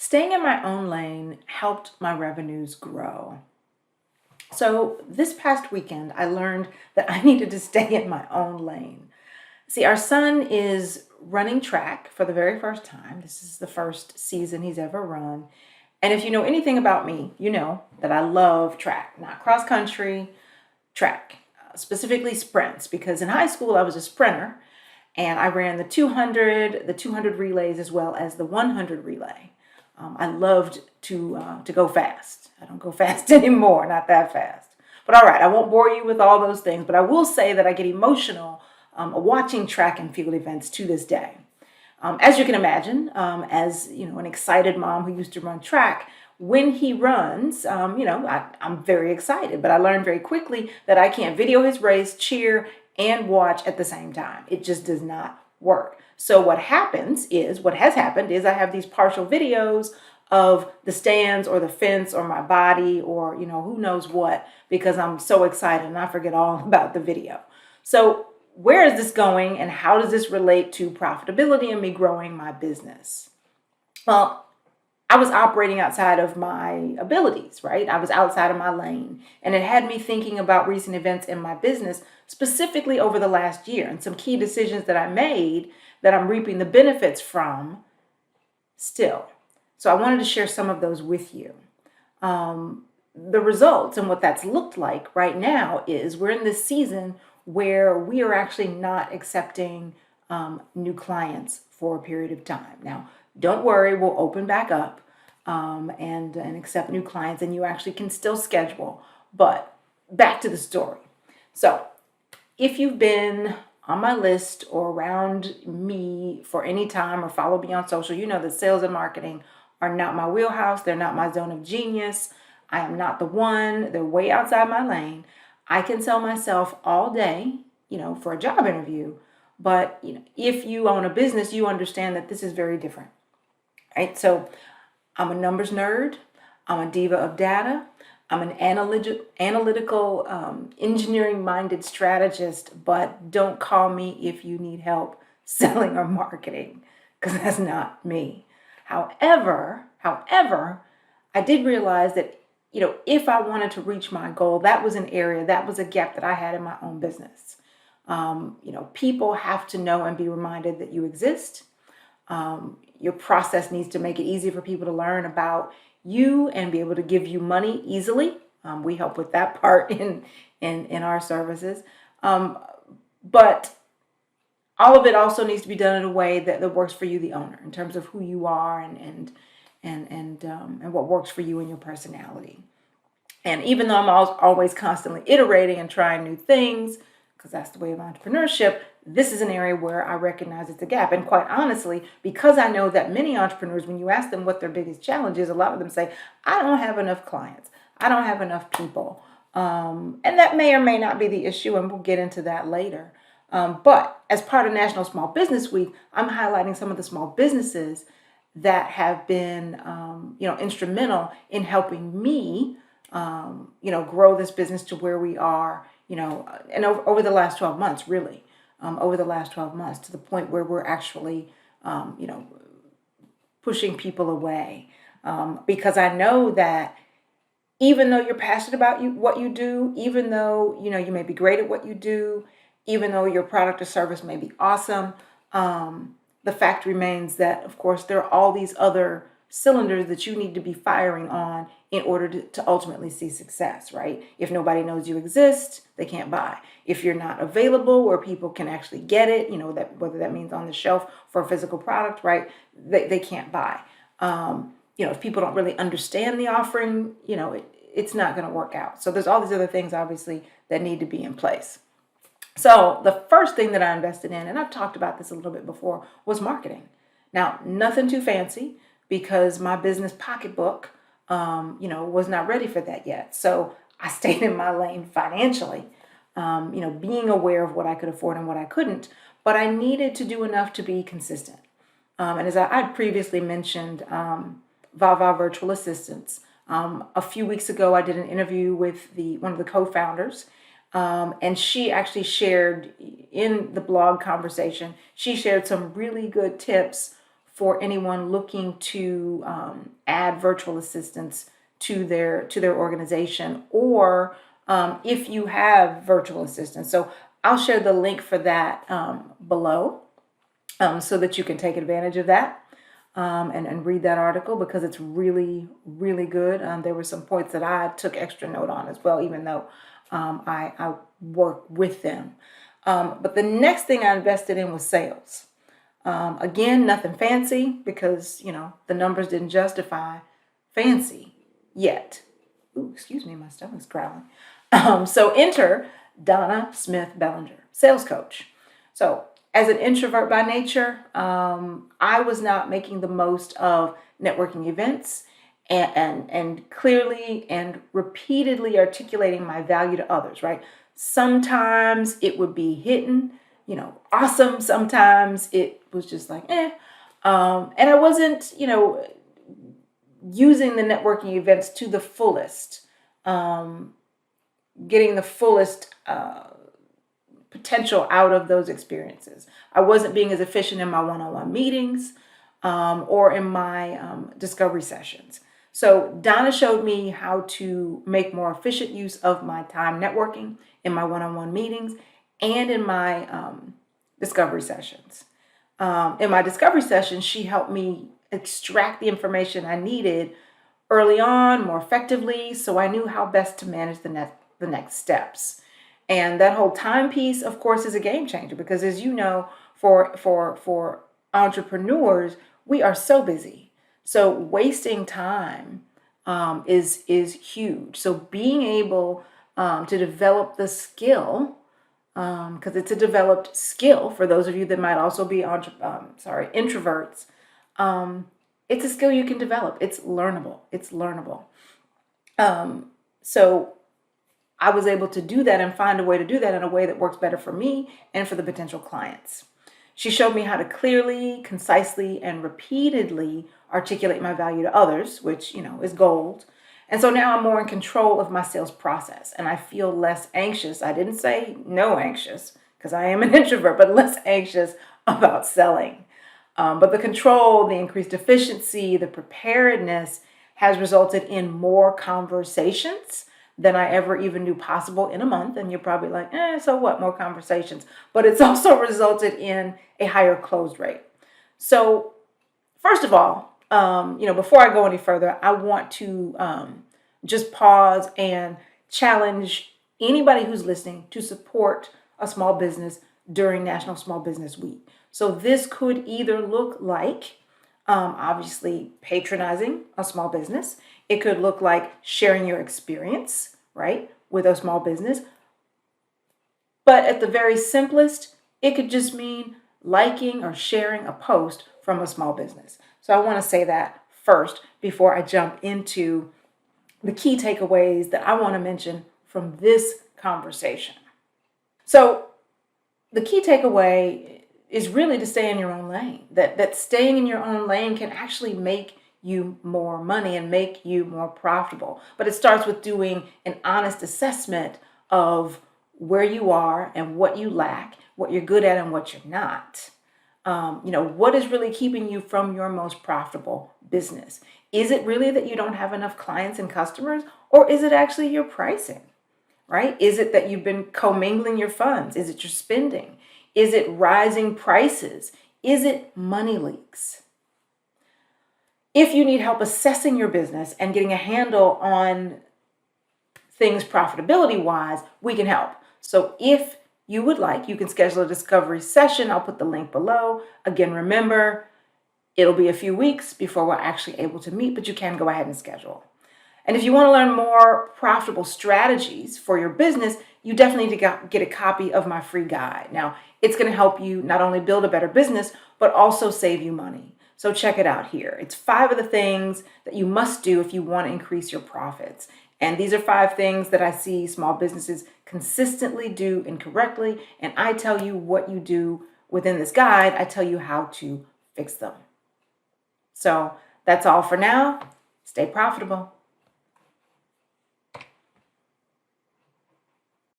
Staying in my own lane helped my revenues grow. So this past weekend, I learned that I needed to stay in my own lane. See, our son is running track for the very first time. This is the first season he's ever run. And if you know anything about me, you know that I love track, not cross country, track, specifically sprints, because in high school I was a sprinter and I ran the 200 relays as well as the 100 relay. I loved to go fast. I don't go fast anymore, not that fast. But all right, I won't bore you with all those things, but I will say that I get emotional watching track and field events to this day. As you can imagine, as you know, an excited mom who used to run track, when he runs, I'm very excited, but I learned very quickly that I can't video his race, cheer, and watch at the same time. It just does not work. So what has happened is I have these partial videos of the stands or the fence or my body or, who knows what, because I'm so excited and I forget all about the video. So where is this going and how does this relate to profitability and me growing my business? Well, I was operating outside of my abilities, right? I was outside of my lane. And it had me thinking about recent events in my business, specifically over the last year, and some key decisions that I made that I'm reaping the benefits from still. So I wanted to share some of those with you. The results and what that's looked like right now is we're in this season where we are actually not accepting new clients for a period of time. Now, don't worry, we'll open back up and accept new clients, and you actually can still schedule. But back to the story. So if you've been on my list or around me for any time or follow me on social, you know that sales and marketing are not my wheelhouse. They're not my zone of genius. I am not the one. They're way outside my lane. I can sell myself all day, for a job interview. But if you own a business, you understand that this is very different, right? So I'm a numbers nerd. I'm a diva of data. I'm an analytical, engineering-minded strategist, but don't call me if you need help selling or marketing, because that's not me. However, I did realize that, if I wanted to reach my goal, that was an area, that was a gap that I had in my own business. People have to know and be reminded that you exist. Your process needs to make it easy for people to learn about you and be able to give you money easily. We help with that part in our services. But all of it also needs to be done in a way that works for you, the owner, in terms of who you are and what works for you and your personality. And even though I'm always constantly iterating and trying new things, because that's the way of entrepreneurship, this is an area where I recognize it's a gap. And quite honestly, because I know that many entrepreneurs, when you ask them what their biggest challenge is, a lot of them say, I don't have enough clients. I don't have enough people. And that may or may not be the issue, and we'll get into that later. But as part of National Small Business Week, I'm highlighting some of the small businesses that have been, instrumental in helping me, grow this business to where we are, and over the last 12 months, really, over the last 12 months, to the point where we're actually, pushing people away. Because I know that even though you're passionate about what you do, even though, you may be great at what you do, even though your product or service may be awesome, the fact remains that, of course, there are all these other cylinders that you need to be firing on in order to ultimately see success, right? If nobody knows you exist, they can't buy. If you're not available where people can actually get it, that whether that means on the shelf for a physical product, right? They can't buy. If people don't really understand the offering, it's not going to work out. So there's all these other things, obviously, that need to be in place. So the first thing that I invested in, and I've talked about this a little bit before, was marketing. Now, nothing too fancy, because my business pocketbook, was not ready for that yet. So I stayed in my lane financially, being aware of what I could afford and what I couldn't, but I needed to do enough to be consistent. And as I previously mentioned, Vava Virtual Assistants. A few weeks ago, I did an interview with one of the co-founders, and she actually shared in the blog conversation, she shared some really good tips for anyone looking to add virtual assistants to their organization, or if you have virtual assistants. So I'll share the link for that below, so that you can take advantage of that and read that article, because it's really, really good. There were some points that I took extra note on as well, even though I work with them. But the next thing I invested in was sales. Again, nothing fancy, because, the numbers didn't justify fancy yet. Ooh, excuse me, my stomach's growling. So enter Donna Smith Bellinger, sales coach. So as an introvert by nature, I was not making the most of networking events and clearly and repeatedly articulating my value to others, right? Sometimes it would be hitting, awesome. Sometimes it was just like, eh. And I wasn't, using the networking events to the fullest, getting the fullest potential out of those experiences. I wasn't being as efficient in my one-on-one meetings or in my discovery sessions. So Donna showed me how to make more efficient use of my time networking in my one-on-one meetings and in my discovery sessions. In my discovery sessions, she helped me extract the information I needed early on more effectively, so I knew how best to manage the next steps. And that whole time piece, of course, is a game changer, because, as you know, for entrepreneurs, we are so busy. So wasting time is huge. So being able to develop the skill, because it's a developed skill for those of you that might also be introverts. It's a skill you can develop. It's learnable. So I was able to do that and find a way to do that in a way that works better for me and for the potential clients. She showed me how to clearly, concisely, and repeatedly articulate my value to others, which, is gold. And so now I'm more in control of my sales process, and I feel less anxious. I didn't say no anxious, because I am an introvert, but less anxious about selling. But the control, the increased efficiency, the preparedness has resulted in more conversations than I ever even knew possible in a month. And you're probably like, so what, more conversations? But it's also resulted in a higher close rate. So first of all, before I go any further, I want to just pause and challenge anybody who's listening to support a small business during National Small Business Week. So this could either look like, obviously, patronizing a small business. It could look like sharing your experience, right, with a small business. But at the very simplest, it could just mean liking or sharing a post from a small business. So I want to say that first before I jump into the key takeaways that I want to mention from this conversation. So the key takeaway is really to stay in your own lane. That staying in your own lane can actually make you more money and make you more profitable. But it starts with doing an honest assessment of where you are and what you lack, what you're good at and what you're not. What is really keeping you from your most profitable business? Is it really that you don't have enough clients and customers, or is it actually your pricing, right? Is it that you've been commingling your funds? Is it your spending? Is it rising prices? Is it money leaks? If you need help assessing your business and getting a handle on things profitability-wise, we can help. So if you would like, you can schedule a discovery session. I'll put the link below. Again, remember, it'll be a few weeks before we're actually able to meet, but you can go ahead and schedule. And if you want to learn more profitable strategies for your business, you definitely need to get a copy of my free guide. Now, it's going to help you not only build a better business, but also save you money. So check it out here. It's 5 of the things that you must do if you want to increase your profits. And these are 5 things that I see small businesses consistently do incorrectly. And I tell you what you do within this guide. I tell you how to fix them. So that's all for now. Stay profitable.